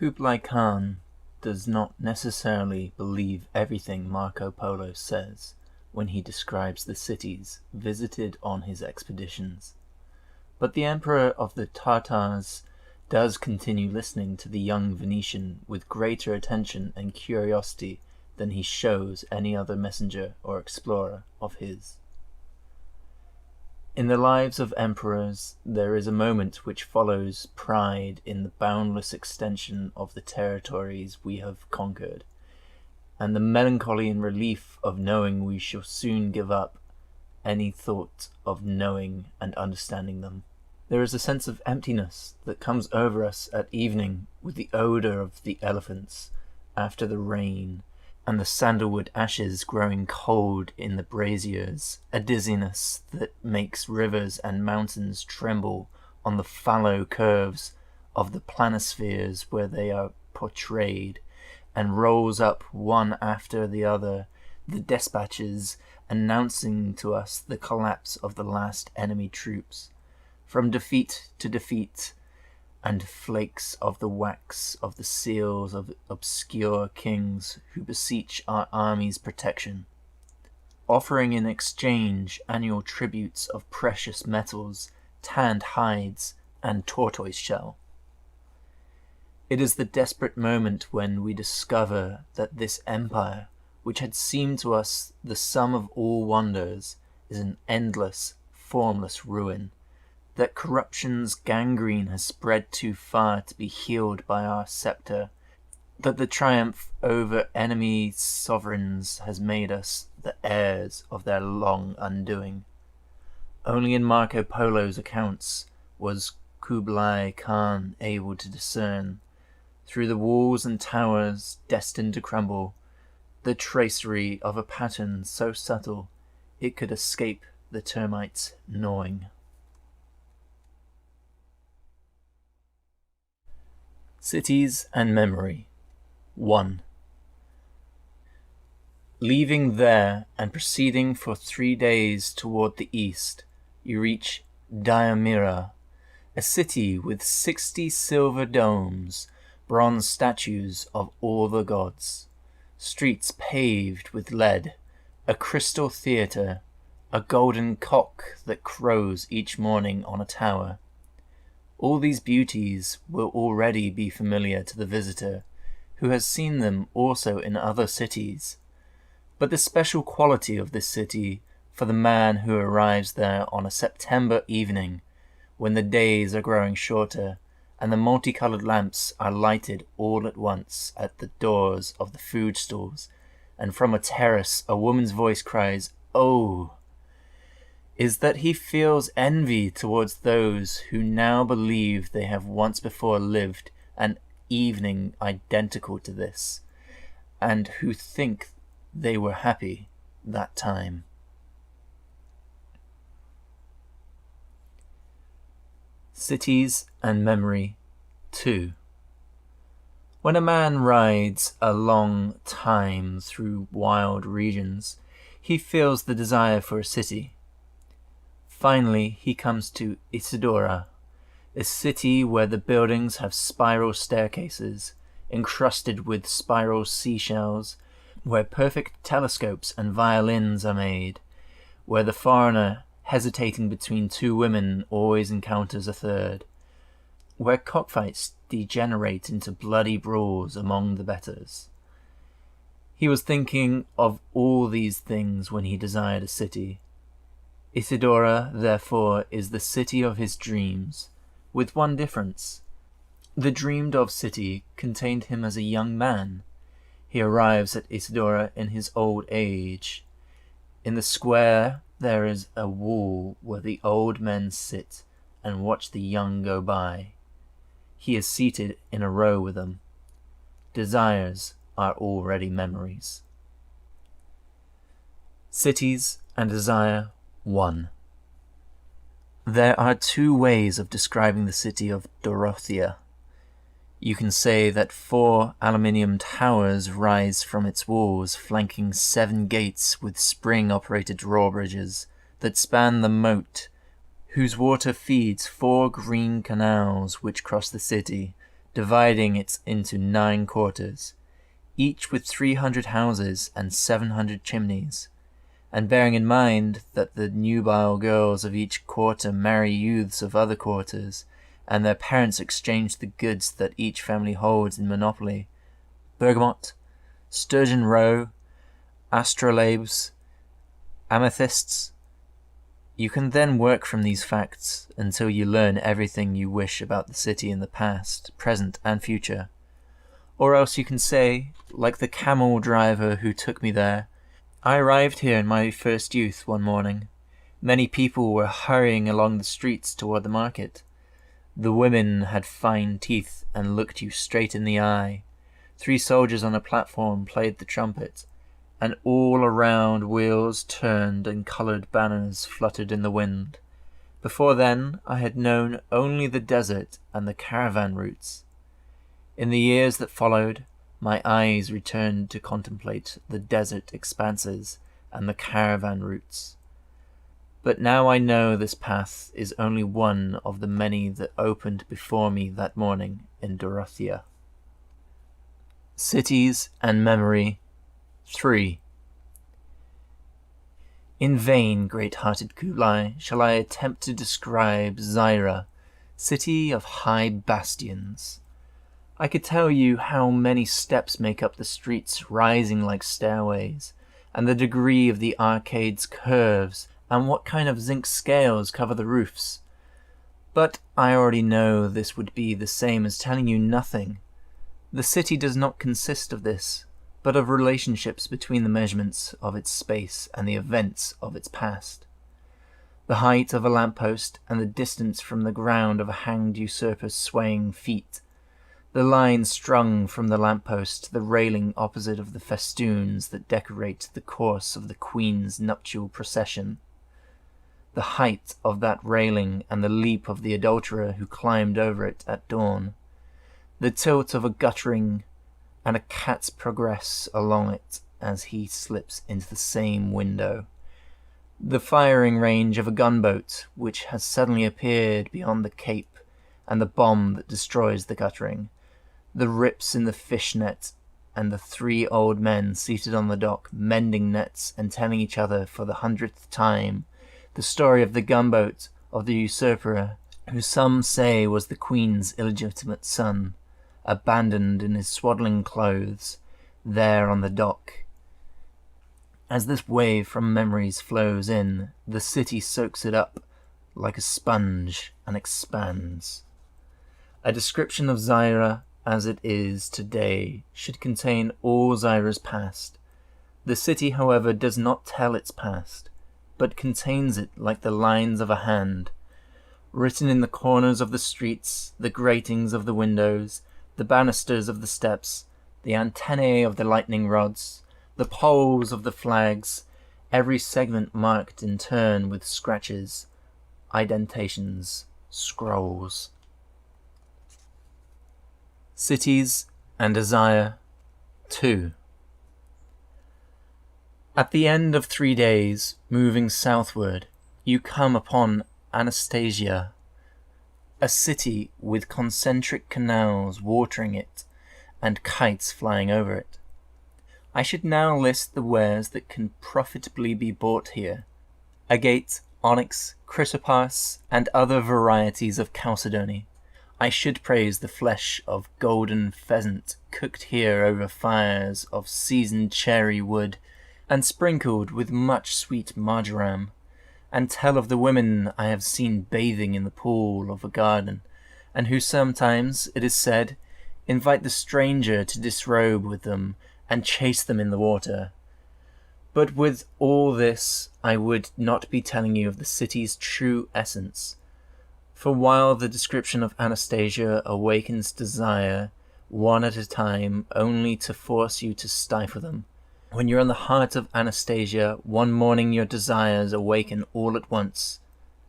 Kublai Khan does not necessarily believe everything Marco Polo says when he describes the cities visited on his expeditions, but the Emperor of the Tartars does continue listening to the young Venetian with greater attention and curiosity than he shows any other messenger or explorer of his. In the lives of emperors, there is a moment which follows pride in the boundless extension of the territories we have conquered, and the melancholy and relief of knowing we shall soon give up any thought of knowing and understanding them. There is a sense of emptiness that comes over us at evening with the odour of the elephants after the rain, and the sandalwood ashes growing cold in the braziers, a dizziness that makes rivers and mountains tremble on the fallow curves of the planispheres where they are portrayed, and rolls up one after the other the despatches announcing to us the collapse of the last enemy troops, from defeat to defeat, and flakes of the wax of the seals of obscure kings who beseech our army's protection, offering in exchange annual tributes of precious metals, tanned hides, and tortoise shell. It is the desperate moment when we discover that this empire, which had seemed to us the sum of all wonders, is an endless, formless ruin, that corruption's gangrene has spread too far to be healed by our sceptre, that the triumph over enemy sovereigns has made us the heirs of their long undoing. Only in Marco Polo's accounts was Kublai Khan able to discern, through the walls and towers destined to crumble, the tracery of a pattern so subtle it could escape the termites' gnawing. Cities and Memory 1. Leaving there and proceeding for 3 days toward the east, you reach Diamira, a city with 60 silver domes, bronze statues of all the gods, streets paved with lead, a crystal theatre, a golden cock that crows each morning on a tower. All these beauties will already be familiar to the visitor, who has seen them also in other cities. But the special quality of this city for the man who arrives there on a September evening, when the days are growing shorter, and the multicolored lamps are lighted all at once at the doors of the food stalls, and from a terrace a woman's voice cries, "Oh!" is that he feels envy towards those who now believe they have once before lived an evening identical to this, and who think they were happy that time. Cities and Memory 2. When a man rides a long time through wild regions, he feels the desire for a city. Finally, he comes to Isidora, a city where the buildings have spiral staircases, encrusted with spiral seashells, where perfect telescopes and violins are made, where the foreigner, hesitating between two women, always encounters a third, where cockfights degenerate into bloody brawls among the betters. He was thinking of all these things when he desired a city. Isidora, therefore, is the city of his dreams, with one difference. The dreamed-of city contained him as a young man. He arrives at Isidora in his old age. In the square there is a wall where the old men sit and watch the young go by. He is seated in a row with them. Desires are already memories. Cities and Desire 1. There are two ways of describing the city of Dorothea. You can say that 4 aluminium towers rise from its walls, flanking 7 gates with spring-operated drawbridges that span the moat, whose water feeds 4 green canals which cross the city, dividing it into 9 quarters, each with 300 houses and 700 chimneys, and bearing in mind that the nubile girls of each quarter marry youths of other quarters, and their parents exchange the goods that each family holds in monopoly, bergamot, sturgeon roe, astrolabes, amethysts. You can then work from these facts until you learn everything you wish about the city in the past, present, and future. Or else you can say, like the camel driver who took me there, I arrived here in my first youth one morning. Many people were hurrying along the streets toward the market. The women had fine teeth and looked you straight in the eye. 3 soldiers on a platform played the trumpet, and all around wheels turned and coloured banners fluttered in the wind. Before then I had known only the desert and the caravan routes. In the years that followed, my eyes returned to contemplate the desert expanses and the caravan routes. But now I know this path is only one of the many that opened before me that morning in Dorothea. Cities and Memory 3. In vain, great-hearted Kublai, shall I attempt to describe Zaira, city of high bastions. I could tell you how many steps make up the streets rising like stairways, and the degree of the arcade's curves, and what kind of zinc scales cover the roofs. But I already know this would be the same as telling you nothing. The city does not consist of this, but of relationships between the measurements of its space and the events of its past. The height of a lamppost and the distance from the ground of a hanged usurper's swaying feet. The line strung from the lamppost to the railing opposite of the festoons that decorate the course of the Queen's nuptial procession. The height of that railing and the leap of the adulterer who climbed over it at dawn. The tilt of a guttering and a cat's progress along it as he slips into the same window. The firing range of a gunboat which has suddenly appeared beyond the cape, and the bomb that destroys the guttering. The rips in the fish net, and the 3 old men seated on the dock, mending nets and telling each other for the 100th time the story of the gunboat of the usurper, who some say was the Queen's illegitimate son, abandoned in his swaddling clothes, there on the dock. As this wave from memories flows in, the city soaks it up like a sponge and expands. A description of Zaira as it is today should contain all Zaira's past. The city, however, does not tell its past, but contains it like the lines of a hand, written in the corners of the streets, the gratings of the windows, the banisters of the steps, the antennae of the lightning rods, the poles of the flags, every segment marked in turn with scratches, indentations, scrolls. Cities and Desire 2. At the end of 3 days, moving southward, you come upon Anastasia, a city with concentric canals watering it and kites flying over it. I should now list the wares that can profitably be bought here: agate, onyx, chrysoprase, and other varieties of chalcedony. I should praise the flesh of golden pheasant cooked here over fires of seasoned cherry wood, and sprinkled with much sweet marjoram, and tell of the women I have seen bathing in the pool of a garden, and who sometimes, it is said, invite the stranger to disrobe with them and chase them in the water. But with all this I would not be telling you of the city's true essence, for while the description of Anastasia awakens desire, one at a time, only to force you to stifle them, when you're in the heart of Anastasia, one morning your desires awaken all at once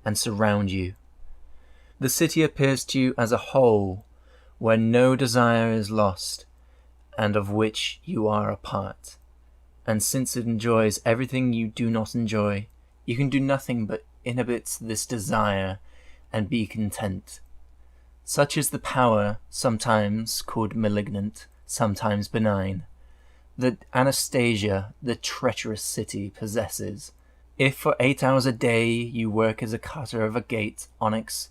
and surround you. The city appears to you as a whole, where no desire is lost, and of which you are a part. And since it enjoys everything you do not enjoy, you can do nothing but inhibit this desire and be content. Such is the power, sometimes called malignant, sometimes benign, that Anastasia, the treacherous city, possesses. If for 8 hours a day you work as a cutter of agate, onyx,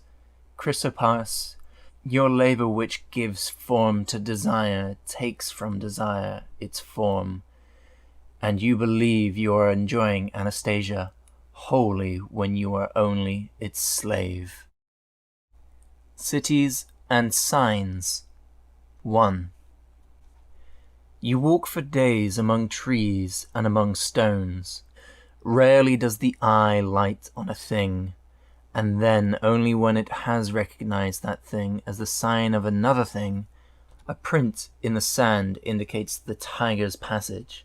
chrysoprase, your labor which gives form to desire takes from desire its form, and you believe you are enjoying Anastasia wholly when you are only its slave. Cities and Signs. 1. You walk for days among trees and among stones. Rarely does the eye light on a thing, and then only when it has recognized that thing as the sign of another thing. A print in the sand indicates the tiger's passage.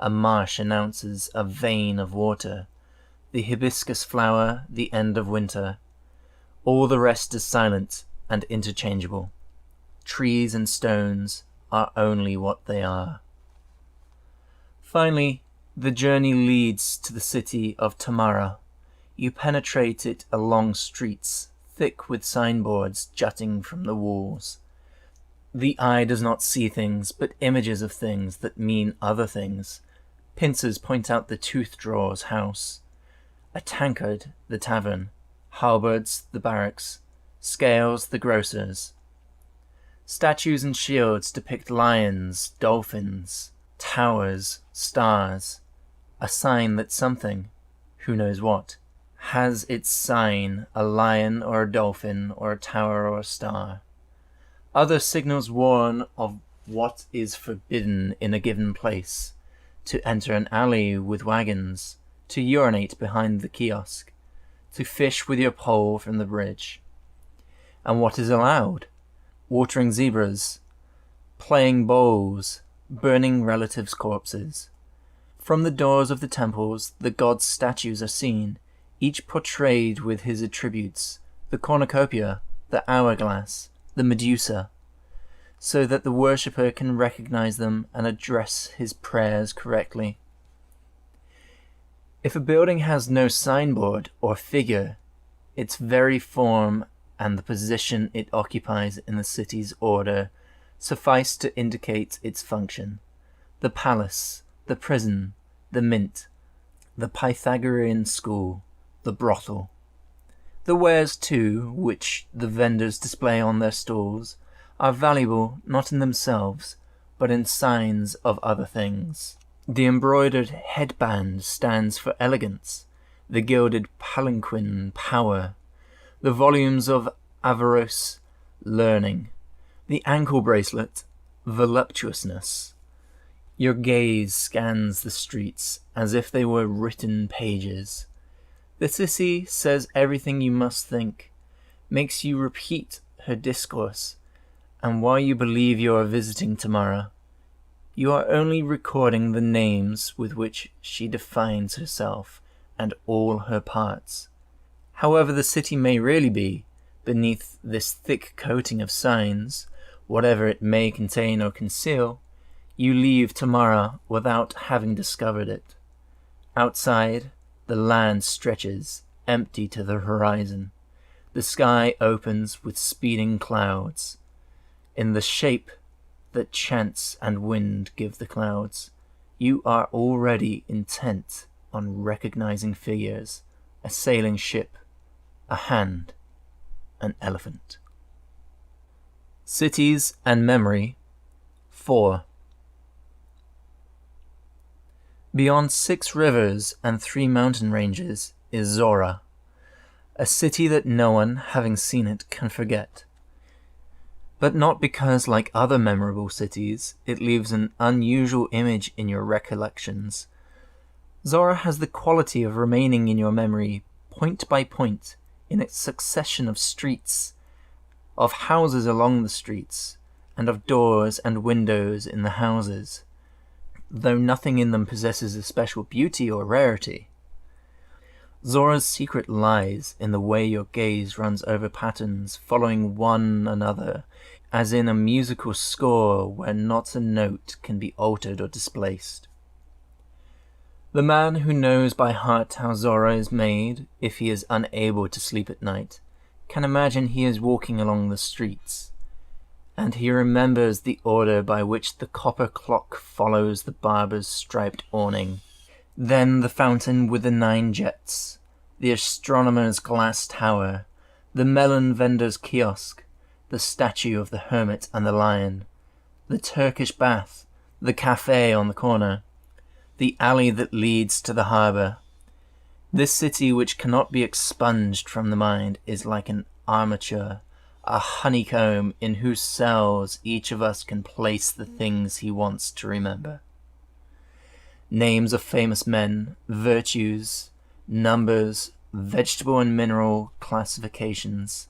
A marsh announces a vein of water. The hibiscus flower, the end of winter. All the rest is silent and interchangeable. Trees and stones are only what they are. Finally, the journey leads to the city of Tamara. You penetrate it along streets, thick with signboards jutting from the walls. The eye does not see things, but images of things that mean other things. Pincers point out the tooth drawer's house, a tankard the tavern, halberds the barracks, scales the grocer's. Statues and shields depict lions, dolphins, towers, stars, a sign that something, who knows what, has its sign, a lion or a dolphin or a tower or a star. Other signals warn of what is forbidden in a given place, to enter an alley with wagons, to urinate behind the kiosk, to fish with your pole from the bridge. And what is allowed? Watering zebras, playing bowls, burning relatives' corpses. From the doors of the temples, the gods' statues are seen, each portrayed with his attributes, the cornucopia, the hourglass, the Medusa, so that the worshipper can recognize them and address his prayers correctly. If a building has no signboard or figure, its very form and the position it occupies in the city's order suffice to indicate its function. The palace, the prison, the mint, the Pythagorean school, the brothel. The wares, too, which the vendors display on their stalls, are valuable not in themselves, but in signs of other things. The embroidered headband stands for elegance, the gilded palanquin power, the volumes of Averroes learning, the ankle bracelet voluptuousness. Your gaze scans the streets as if they were written pages. The Sissy says everything you must think, makes you repeat her discourse, and while you believe you are visiting Tamara, you are only recording the names with which she defines herself and all her parts. However the city may really be, beneath this thick coating of signs, whatever it may contain or conceal, you leave Tamara without having discovered it. Outside, the land stretches, empty to the horizon. The sky opens with speeding clouds. In the shape that chance and wind give the clouds, you are already intent on recognizing figures, a sailing ship, a hand, an elephant. Cities and Memory. 4. Beyond 6 rivers and 3 mountain ranges is Zora, a city that no one, having seen it, can forget. But not because, like other memorable cities, it leaves an unusual image in your recollections. Zora has the quality of remaining in your memory, point by point, in its succession of streets, of houses along the streets, and of doors and windows in the houses, though nothing in them possesses a special beauty or rarity. Zora's secret lies in the way your gaze runs over patterns following one another, as in a musical score where not a note can be altered or displaced. The man who knows by heart how Zora is made, if he is unable to sleep at night, can imagine he is walking along the streets, and he remembers the order by which the copper clock follows the barber's striped awning, then the fountain with the 9 jets, the astronomer's glass tower, the melon vendor's kiosk, the statue of the hermit and the lion, the Turkish bath, the cafe on the corner, the alley that leads to the harbour. This city which cannot be expunged from the mind is like an armature, a honeycomb in whose cells each of us can place the things he wants to remember. Names of famous men, virtues, numbers, vegetable and mineral classifications,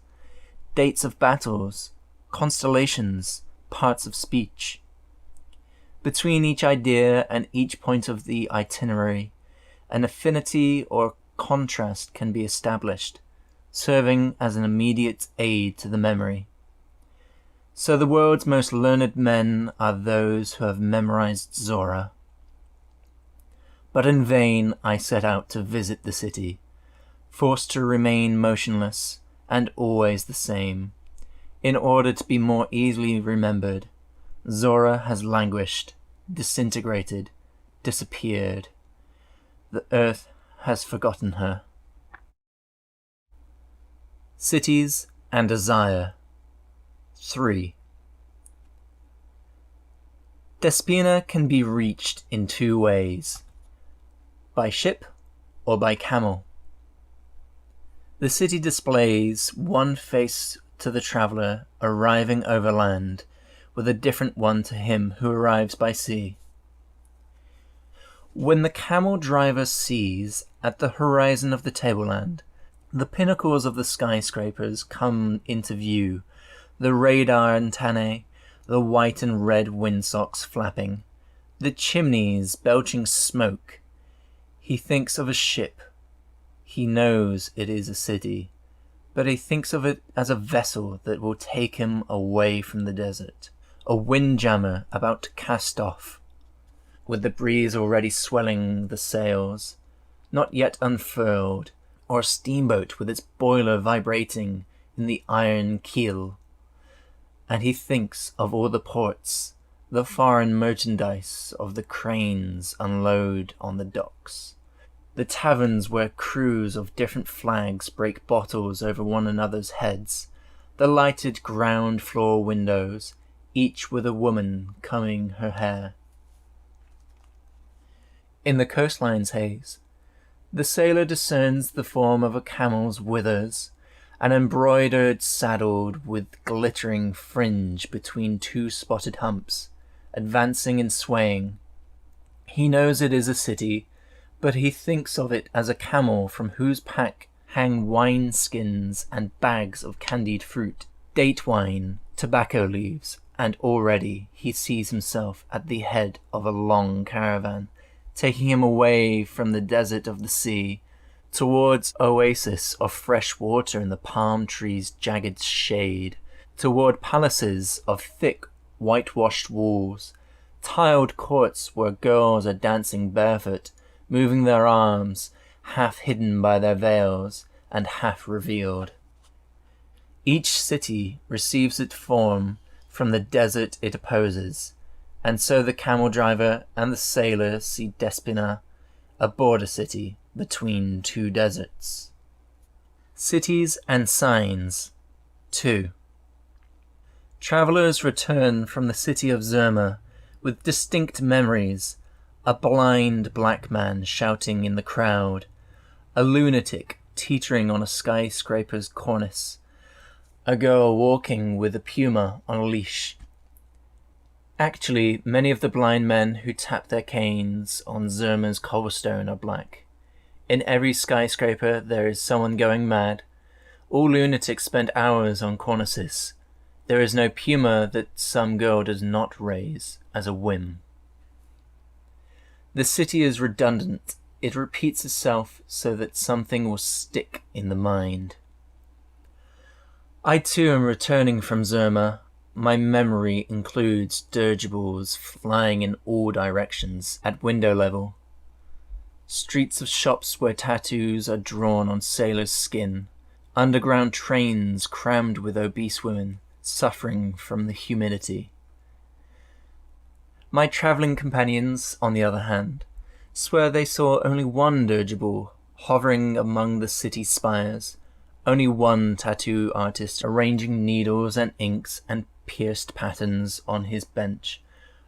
dates of battles, constellations, parts of speech. Between each idea and each point of the itinerary, an affinity or contrast can be established, serving as an immediate aid to the memory. So the world's most learned men are those who have memorized Zora. But in vain I set out to visit the city, forced to remain motionless and always the same, in order to be more easily remembered. Zora has languished, disintegrated, disappeared. The earth has forgotten her. Cities and Desire 3. Despina can be reached in 2 ways, by ship or by camel. The city displays one face to the traveller arriving overland, with a different one to him who arrives by sea. When the camel driver sees, at the horizon of the tableland, the pinnacles of the skyscrapers come into view, the radar antennae, the white and red windsocks flapping, the chimneys belching smoke, he thinks of a ship. He knows it is a city, but he thinks of it as a vessel that will take him away from the desert, a windjammer about to cast off, with the breeze already swelling the sails, not yet unfurled, or a steamboat with its boiler vibrating in the iron keel. And he thinks of all the ports, the foreign merchandise of the cranes unload on the docks, the taverns where crews of different flags break bottles over one another's heads, the lighted ground floor windows, each with a woman combing her hair. In the coastline's haze, the sailor discerns the form of a camel's withers, an embroidered saddle with glittering fringe between 2 spotted humps, advancing and swaying. He knows it is a city, but he thinks of it as a camel from whose pack hang wine skins and bags of candied fruit, date wine, tobacco leaves, and already he sees himself at the head of a long caravan, taking him away from the desert of the sea, towards oasis of fresh water in the palm trees' jagged shade, toward palaces of thick whitewashed walls, tiled courts where girls are dancing barefoot, moving their arms, half hidden by their veils and half revealed. Each city receives its form from the desert it opposes, and so the camel driver and the sailor see Despina, a border city between 2 deserts. Cities and Signs 2. Travellers return from the city of Zerma with distinct memories, a blind black man shouting in the crowd, a lunatic teetering on a skyscraper's cornice, a girl walking with a puma on a leash. Actually, many of the blind men who tap their canes on Zerma's cobblestone are black. In every skyscraper there is someone going mad. All lunatics spend hours on cornices. There is no puma that some girl does not raise as a whim. The city is redundant. It repeats itself so that something will stick in the mind. I too am returning from Zerma. My memory includes dirigibles flying in all directions at window level. Streets of shops where tattoos are drawn on sailors' skin, underground trains crammed with obese women suffering from the humidity. My travelling companions, on the other hand, swear they saw only one dirigible hovering among the city spires, only one tattoo artist arranging needles and inks and pierced patterns on his bench,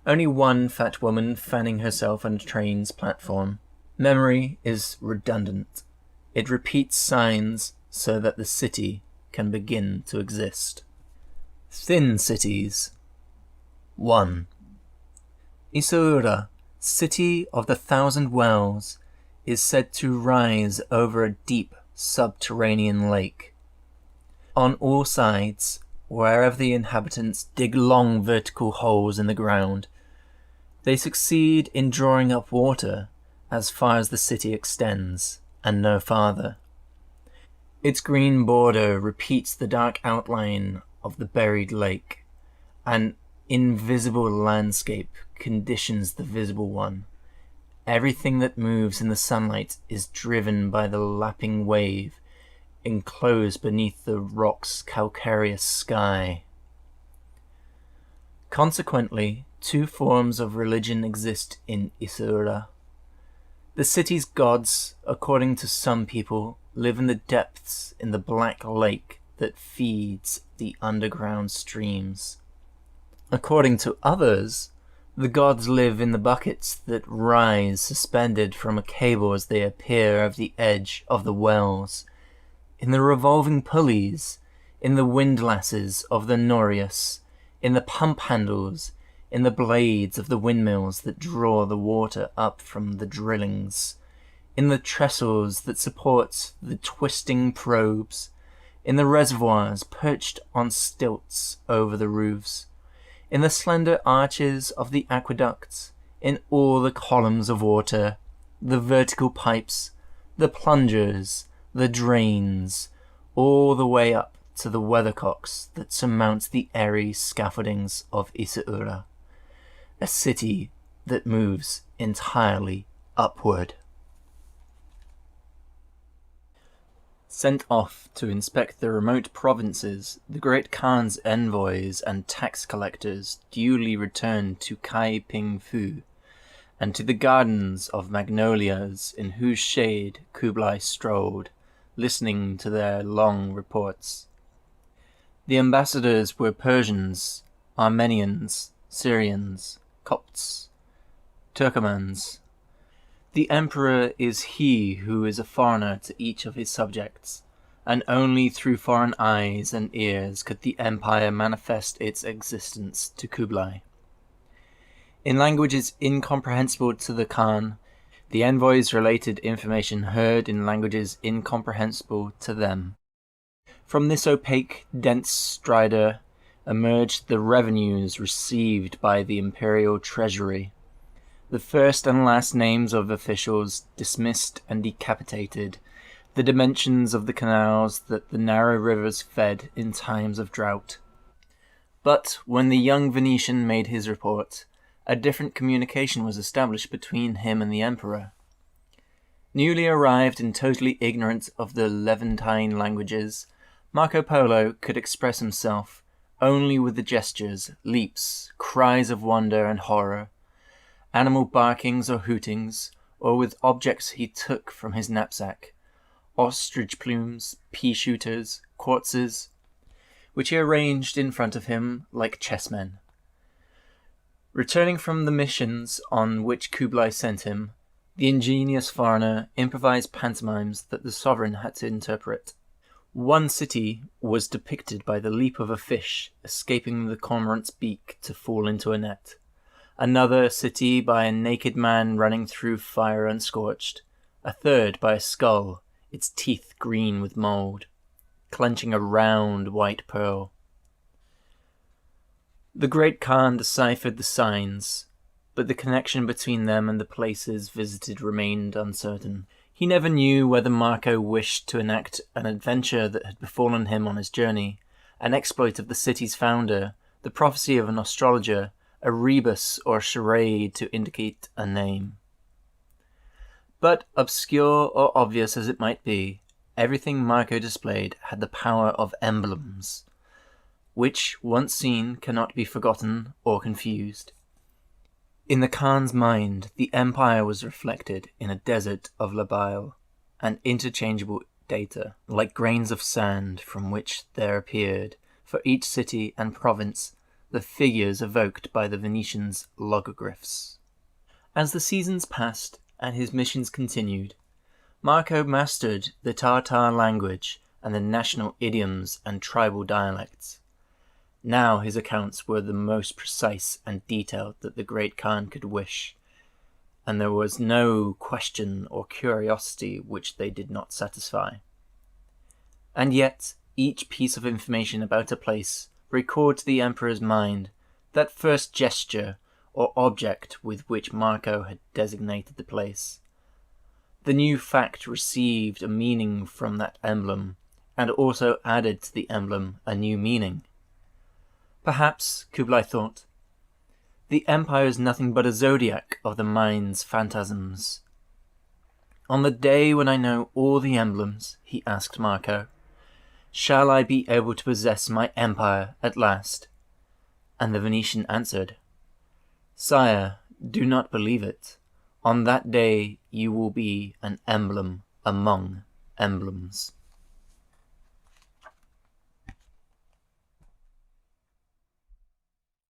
only one fat woman fanning herself on a train's platform. Memory is redundant. It repeats signs so that the city can begin to exist. Thin cities. 1. Isaura, city of the 1,000 wells, is said to rise over a deep subterranean lake. On all sides, wherever the inhabitants dig long vertical holes in the ground, they succeed in drawing up water as far as the city extends, and no farther. Its green border repeats the dark outline of the buried lake. An invisible landscape conditions the visible one. Everything that moves in the sunlight is driven by the lapping wave, enclosed beneath the rock's calcareous sky. Consequently, 2 forms of religion exist in Isaura. The city's gods, according to some people, live in the depths in the black lake that feeds the underground streams. According to others, the gods live in the buckets that rise suspended from a cable as they appear over the edge of the wells, in the revolving pulleys, in the windlasses of the Norius, in the pump handles, in the blades of the windmills that draw the water up from the drillings, in the trestles that support the twisting probes, in the reservoirs perched on stilts over the roofs, in the slender arches of the aqueducts, in all the columns of water, the vertical pipes, the plungers, the drains, all the way up to the weathercocks that surmount the airy scaffoldings of Isaura, a city that moves entirely upward. Sent off to inspect the remote provinces, the great Khan's envoys and tax collectors duly returned to Kai Ping Fu, and to the gardens of magnolias in whose shade Kublai strolled, listening to their long reports. The ambassadors were Persians, Armenians, Syrians, Copts, Turkomans. The emperor is he who is a foreigner to each of his subjects, and only through foreign eyes and ears could the empire manifest its existence to Kublai. In languages incomprehensible to the Khan, the envoys related information heard in languages incomprehensible to them. From this opaque, dense stridor emerged the revenues received by the imperial treasury, the first and last names of officials dismissed and decapitated, the dimensions of the canals that the narrow rivers fed in times of drought. But when the young Venetian made his report, a different communication was established between him and the emperor. Newly arrived and totally ignorant of the Levantine languages, Marco Polo could express himself only with the gestures, leaps, cries of wonder and horror, animal barkings or hootings, or with objects he took from his knapsack, ostrich plumes, pea-shooters, quartzes, which he arranged in front of him like chessmen. Returning from the missions on which Kublai sent him, the ingenious foreigner improvised pantomimes that the sovereign had to interpret. One city was depicted by the leap of a fish escaping the cormorant's beak to fall into a net. Another city by a naked man running through fire unscorched. A third by a skull, its teeth green with mould, clenching a round white pearl. The great Khan deciphered the signs, but the connection between them and the places visited remained uncertain. He never knew whether Marco wished to enact an adventure that had befallen him on his journey, an exploit of the city's founder, the prophecy of an astrologer, a rebus or charade to indicate a name. But, obscure or obvious as it might be, everything Marco displayed had the power of emblems, which, once seen, cannot be forgotten or confused. In the Khan's mind, the empire was reflected in a desert of labile and interchangeable data, like grains of sand, from which there appeared, for each city and province, the figures evoked by the Venetians' logogryphs. As the seasons passed and his missions continued, Marco mastered the Tartar language and the national idioms and tribal dialects. Now his accounts were the most precise and detailed that the great Khan could wish, and there was no question or curiosity which they did not satisfy. And yet, each piece of information about a place recalled to the emperor's mind that first gesture or object with which Marco had designated the place. The new fact received a meaning from that emblem, and also added to the emblem a new meaning. Perhaps, Kublai thought, the empire is nothing but a zodiac of the mind's phantasms. On the day when I know all the emblems, he asked Marco, shall I be able to possess my empire at last? And the Venetian answered, Sire, do not believe it. On that day you will be an emblem among emblems.